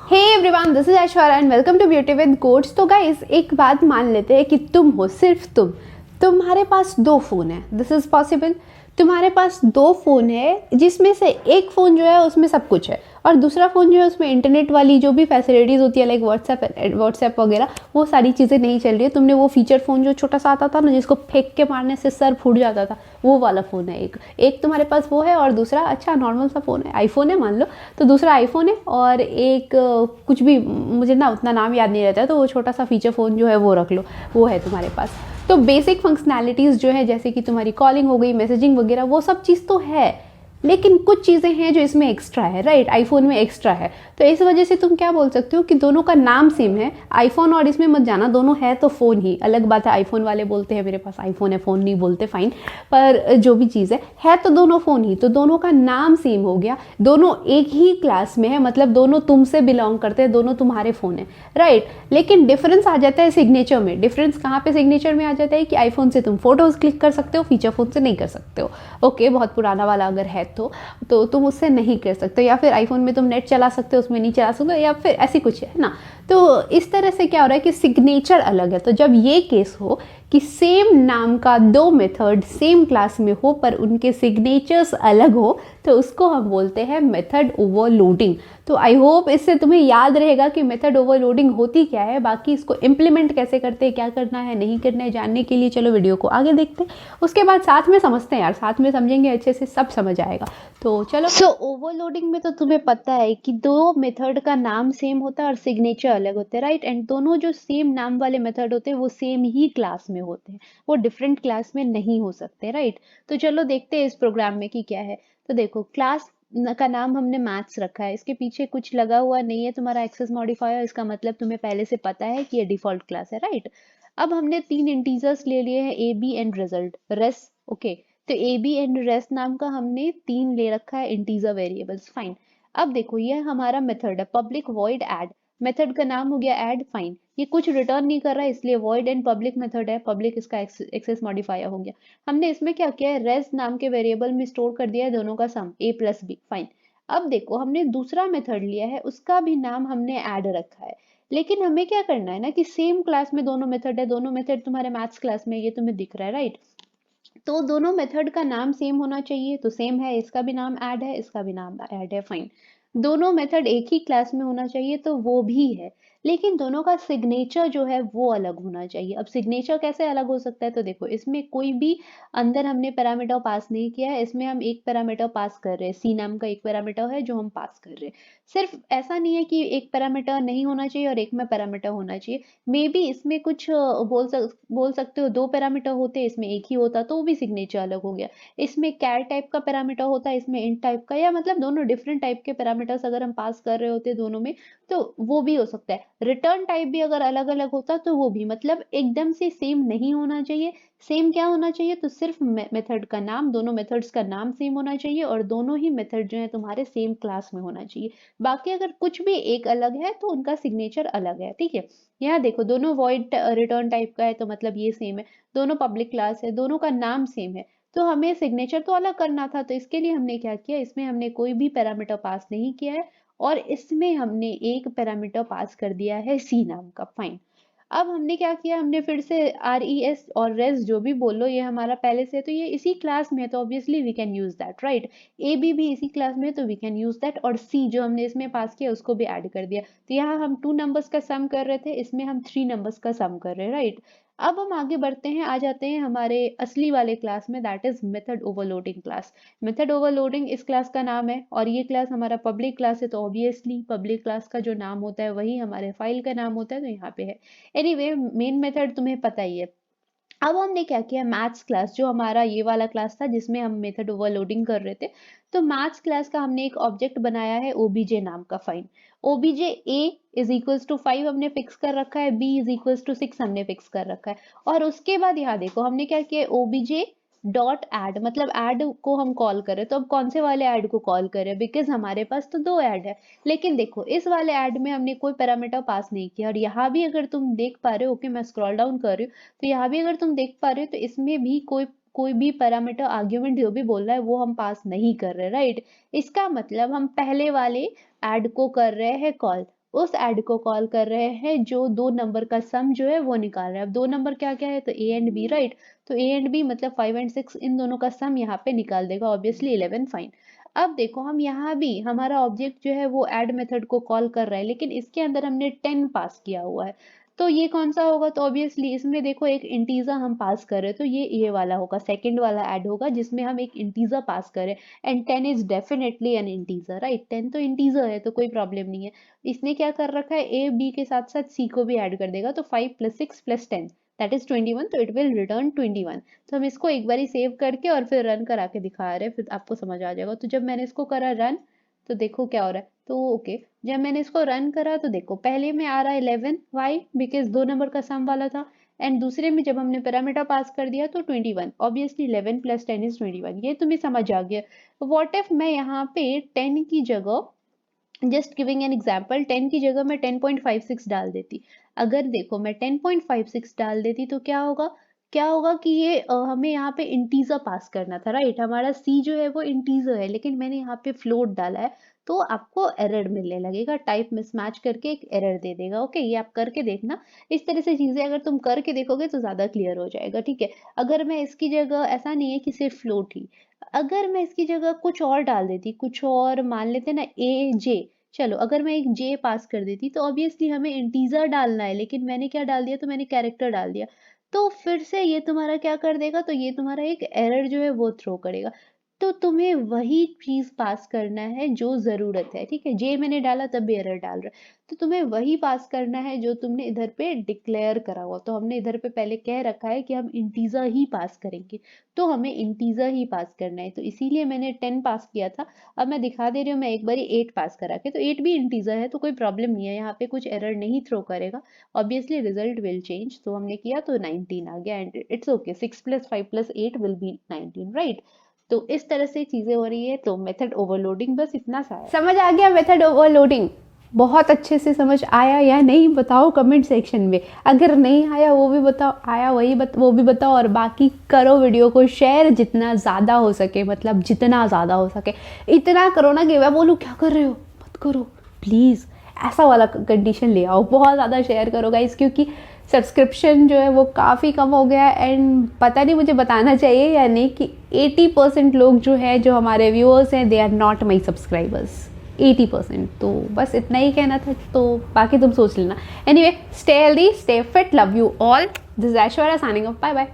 Hey everyone, this is Aishwarya and welcome to beauty with quotes. तो guys, एक बात मान लेते हैं कि तुम हो, सिर्फ तुम्हारे पास दो फ़ोन है। This is possible. तुम्हारे पास दो फ़ोन है जिसमें से एक फ़ोन जो है उसमें सब कुछ है और दूसरा फ़ोन जो है उसमें इंटरनेट वाली जो भी फैसिलिटीज़ होती है लाइक व्हाट्सएप वगैरह वो सारी चीज़ें नहीं चल रही है। तुमने वो फीचर फ़ोन जो छोटा सा आता था ना जिसको फेंक के मारने से सर फूट जाता था, वो वाला फ़ोन है। एक तुम्हारे पास वो है और दूसरा अच्छा नॉर्मल सा फ़ोन है, आईफोन है मान लो, तो दूसरा आईफोन है और एक कुछ भी मुझे ना उतना नाम याद नहीं रहता है, तो वो छोटा सा फीचर फ़ोन जो है वो रख लो, वो है तुम्हारे पास। तो बेसिक फंक्शनैलिटीज़ जो है जैसे कि तुम्हारी कॉलिंग हो गई, मैसेजिंग वगैरह, वो सब चीज़ तो है, लेकिन कुछ चीज़ें हैं जो इसमें एक्स्ट्रा है, राइट? आईफोन में एक्स्ट्रा है। तो इस वजह से तुम क्या बोल सकते हो कि दोनों का नाम सेम है। आईफोन और इसमें मत जाना, दोनों है तो फ़ोन ही। अलग बात है आईफोन वाले बोलते हैं मेरे पास आईफोन है, फ़ोन नहीं बोलते, फाइन, पर जो भी चीज़ है तो दोनों फ़ोन ही। तो दोनों का नाम सेम हो गया, दोनों एक ही क्लास में है, मतलब दोनों तुमसे बिलोंग करते हैं, दोनों तुम्हारे फ़ोन है, राइट? लेकिन डिफरेंस आ जाता है सिग्नेचर में। डिफरेंस कहाँ पे सिग्नेचर में आ जाता है कि आईफोन से तुम फोटोज़ क्लिक कर सकते हो, फीचर फ़ोन से नहीं कर सकते हो। ओके, बहुत पुराना वाला अगर है तो तुम उससे नहीं कर सकते, या फिर आईफोन में तुम नेट चला सकते हो, उसमें नहीं चला सकते, या फिर ऐसी कुछ है ना। तो इस तरह से क्या हो रहा है कि सिग्नेचर अलग है। तो जब ये केस हो कि सेम नाम का दो मेथड सेम क्लास में हो पर उनके सिग्नेचर्स अलग हो, तो उसको हम बोलते हैं मेथड ओवरलोडिंग। तो आई होप इससे तुम्हें याद रहेगा कि मेथड ओवरलोडिंग होती क्या है। बाकी इसको इम्प्लीमेंट कैसे करते हैं, क्या करना है नहीं करना है, जानने के लिए चलो वीडियो को आगे देखते हैं, उसके बाद साथ में समझते हैं यार, साथ में समझेंगे अच्छे से, सब समझ आएगा। तो चलो, सो ओवरलोडिंग में तो तुम्हें पता है कि दो मेथड का नाम सेम होता है और सिग्नेचर अलग होते हैं, राइट? एंड दोनों जो सेम नाम वाले मेथड होते हैं वो सेम ही क्लास में होते हैं, वो डिफरेंट क्लास में नहीं हो सकते, राइट? तो चलो देखते हैं इस प्रोग्राम में कि क्या है। तो देखो, क्लास का नाम हमने मैथ्स रखा है, इसके पीछे कुछ लगा हुआ नहीं है तुम्हारा एक्सेस मॉडिफायर, इसका मतलब तुम्हें पहले से पता है कि ये डिफॉल्ट क्लास है, राइट? अब हमने तीन इंटीजर्स ले लिए हैं, ए बी एंड रिजल्ट रेस, ओके। तो ए बी एंड रेस्ट नाम का हमने तीन ले रखा है इंटीजर वेरिएबल्स, फाइन। अब देखो, ये हमारा मेथड है पब्लिक वॉइड ऐड, मेथड का नाम हो गया ऐड, फाइन। ये कुछ रिटर्न नहीं कर रहा है इसलिए वॉइड एंड पब्लिक मेथड है, पब्लिक इसका एक्सेस मॉडिफायर हो गया। हमने इसमें क्या किया है, रेस्ट नाम के वेरिएबल में स्टोर कर दिया है दोनों का सम, ए प्लस बी, फाइन। अब देखो, हमने दूसरा मेथड लिया है, उसका भी नाम हमने ऐड रखा है, लेकिन हमें क्या करना है ना कि सेम क्लास में दोनों मेथड है, दोनों मेथड तुम्हारे मैथ्स क्लास में, ये तुम्हें दिख रहा है, राइट? तो दोनों मेथड का नाम सेम होना चाहिए, तो सेम है, इसका भी नाम ऐड है, इसका भी नाम ऐड है, फाइन। दोनों मेथड एक ही क्लास में होना चाहिए, तो वो भी है, लेकिन दोनों का सिग्नेचर जो है वो अलग होना चाहिए। अब सिग्नेचर कैसे अलग हो सकता है, तो देखो, इसमें कोई भी अंदर हमने पैरामीटर पास नहीं किया है, इसमें हम एक पैरामीटर पास कर रहे हैं, सी नाम का एक पैरामीटर है जो हम पास कर रहे हैं। सिर्फ ऐसा नहीं है कि एक पैरामीटर नहीं होना चाहिए और एक में पैरामीटर होना चाहिए, मे बी इसमें कुछ बोल सकते हो दो पैरामीटर होते, इसमें एक ही होता तो भी सिग्नेचर अलग हो गया। इसमें कैर टाइप का पैरामीटर होता है, इसमें इंट टाइप का, या मतलब दोनों डिफरेंट टाइप के पैरामीटर्स अगर हम पास कर रहे होते दोनों में, तो वो भी हो सकता है। रिटर्न टाइप भी अगर अलग अलग होता तो वो भी, मतलब एकदम से सेम नहीं होना चाहिए। सेम क्या होना चाहिए, तो सिर्फ मेथड का नाम, दोनों मेथड्स का नाम सेम होना चाहिए और दोनों ही मेथड जो है तुम्हारे सेम क्लास में होना चाहिए। बाकी अगर कुछ भी एक अलग है तो उनका सिग्नेचर अलग है, ठीक है? यहाँ देखो, दोनों वॉइड रिटर्न टाइप का है तो मतलब ये सेम है, दोनों पब्लिक क्लास है, दोनों का नाम सेम है, तो हमें सिग्नेचर तो अलग करना था। तो इसके लिए हमने क्या किया, इसमें हमने कोई भी पैरामीटर पास नहीं किया है और इसमें हमने एक पैरामीटर पास कर दिया है सी नाम का, फाइन। अब हमने क्या किया, हमने फिर से आर ई एस और रेस जो भी बोलो, ये हमारा पहले से है तो ये इसी क्लास में है, तो obviously we can use that, right? A B भी इसी क्लास में है तो वी कैन यूज दैट, और सी जो हमने इसमें पास किया उसको भी ऐड कर दिया। तो यहाँ हम टू नंबर्स का सम कर रहे थे, इसमें हम थ्री नंबर्स का सम कर रहे हैं, राइट? अब हम आगे बढ़ते हैं, आ जाते हैं हमारे असली वाले क्लास में, that is method overloading class. Method overloading इस क्लास का नाम है और ये क्लास हमारा पब्लिक क्लास है, तो ऑब्वियसली पब्लिक क्लास का जो नाम होता है वही हमारे फाइल का नाम होता है, तो यहाँ पे है। एनीवे, मेन मेथड तुम्हें पता ही है। अब हमने क्या किया, मैथ्स क्लास जो हमारा ये वाला क्लास था जिसमें हम मेथड ओवरलोडिंग कर रहे थे, तो मैथ्स क्लास का हमने एक ऑब्जेक्ट बनाया है ओबीजे नाम का, fine. OBJ A is equals to 5 हमने फिक्स कर रखा है, बी इज इक्वल्स टू 6 हमने फिक्स कर रखा है, और उसके बाद यहाँ देखो हमने क्या किया, ओबीजे डॉट ऐड, मतलब ऐड को हम कॉल करें, तो अब कौन से वाले ऐड को कॉल करें, बिकॉज हमारे पास तो दो ऐड है। लेकिन देखो, इस वाले ऐड में हमने कोई पैरामीटर पास नहीं किया, और यहाँ भी अगर तुम देख पा रहे हो, ओके मैं स्क्रॉल डाउन कर रही हूँ, तो यहाँ भी अगर तुम देख पा रहे हो तो इसमें भी कोई भी पैरामीटर आर्ग्यूमेंट जो भी बोल रहा है वो हम पास नहीं कर रहे, राइट? इसका मतलब हम पहले वाले ऐड को कर रहे हैं कॉल, उस ऐड को कॉल कर रहे हैं जो 2 नंबर का सम जो है वो निकाल रहा है। अब 2 नंबर क्या-क्या है? तो ए एंड बी, राइट? तो ए एंड बी मतलब 5 एंड 6 इन दोनों का सम यहाँ पे निकाल देगा, ऑब्वियसली 11 फाइन। अब देखो हम यहाँ भी हमारा ऑब्जेक्ट जो है वो ऐड मेथड को कॉल कर रहा है, लेकिन इसके अंदर हमने 10 पास किया हुआ है। तो ये कौन-सा होगा? तो ऑब्वियसली इसमें देखो एक इंटीजर हम पास कर रहे हैं, तो ये वाला होगा, सेकंड वाला ऐड होगा जिसमें हम एक इंटीजर पास कर रहे हैं and 10 is definitely N integer, right? 10 तो इंटीजर है तो कोई प्रॉब्लम नहीं है। इसने क्या कर रखा है? ए, बी के साथ-साथ सी को भी ऐड कर देगा, तो 5 + 6 + 10 दैट इज़ 21, तो इट विल रिटर्न 21। तो हम इसको एक बारी सेव करके और फिर रन करा के दिखा रहे हैं, फिर आपको समझ आ जाएगा। तो जब मैंने इसको करा रन, तो देखो क्या हो रहा है? तो ओके, जब मैंने इसको रन करा तो देखो पहले में आ रहा है 11, व्हाई? बिकॉज़ 2 नंबर का सम वाला था एंड दूसरे में जब हमने पैरामीटर पास कर दिया तो 21, ऑब्वियसली 11 + 10 इज़ 21। ये तुम्हें समझ आ गया। व्हाट इफ मैं यहाँ पे 10 की जगह, जस्ट गिविंग एन एग्जाम्पल, 10 की जगह मैं 10.56 डाल देती। अगर देखो मैं 10.56 डाल देती तो क्या होगा? क्या होगा कि ये हमें यहाँ पे इंटीजर पास करना था, राइट? हमारा सी जो है वो इंटीजर है, लेकिन मैंने यहाँ पे फ्लोट डाला है, तो आपको एरर मिलने लगेगा, टाइप मिसमैच करके एक एरर दे देगा। ओके, ये आप करके देखना। इस तरह से चीजें अगर तुम करके देखोगे तो ज्यादा क्लियर हो जाएगा, ठीक है? अगर मैं इसकी जगह, ऐसा नहीं है कि सिर्फ फ्लोट ही, अगर मैं इसकी जगह कुछ और डाल देती, कुछ और मान लेते ना, ए जे, चलो अगर मैं एक जे पास कर देती तो ऑब्वियसली हमें इंटीजर डालना है, लेकिन मैंने क्या डाल दिया? तो मैंने कैरेक्टर डाल दिया। तो फिर से ये तुम्हारा क्या कर देगा? तो ये तुम्हारा एक एरर जो है वो थ्रो करेगा। तो तुम्हें वही चीज पास करना है जो जरूरत है, ठीक है? जे मैंने डाला तब भी एरर डाल रहा है, तो तुम्हें वही पास करना है जो तुमने इधर पे डिक्लेयर करा हुआ। तो हमने इधर पे पहले कह रखा है कि हम इंटीजर ही पास करेंगे, तो हमें इंटीजर ही पास करना है, तो इसीलिए मैंने 10 पास किया था। अब मैं दिखा दे रही हूँ, मैं एक बारी 8 पास करा के, तो 8 भी इंटीजर है तो कोई प्रॉब्लम नहीं है, यहाँ पे कुछ एरर नहीं थ्रो करेगा, ऑब्वियसली रिजल्ट विल चेंज। तो हमने किया तो 19 आ गया and it's okay, 6 + 5 + 8 will be 19, right? तो इस तरह से चीजें हो रही है। तो मेथड ओवरलोडिंग बस इतना सा है। समझ आ गया मेथड ओवरलोडिंग? बहुत अच्छे से समझ आया या नहीं बताओ कमेंट सेक्शन में। अगर नहीं आया वो भी बताओ, आया वो भी बताओ, और बाकी करो वीडियो को शेयर जितना ज़्यादा हो सके, मतलब जितना ज़्यादा हो सके इतना करो ना कि मैं बोलूँ क्या कर रहे हो, मत करो प्लीज़, ऐसा वाला कंडीशन ले आओ। बहुत ज़्यादा शेयर करो गाइस, क्योंकि सब्सक्रिप्शन जो है वो काफ़ी कम हो गया है एंड पता नहीं मुझे बताना चाहिए या नहीं कि 80% लोग जो है, जो हमारे व्यूअर्स हैं, they are not my subscribers, 80%। तो बस इतना ही कहना था, तो बाकी तुम सोच लेना। Anyway, stay healthy, stay fit, love you all, this is Aishwarya signing off, bye bye.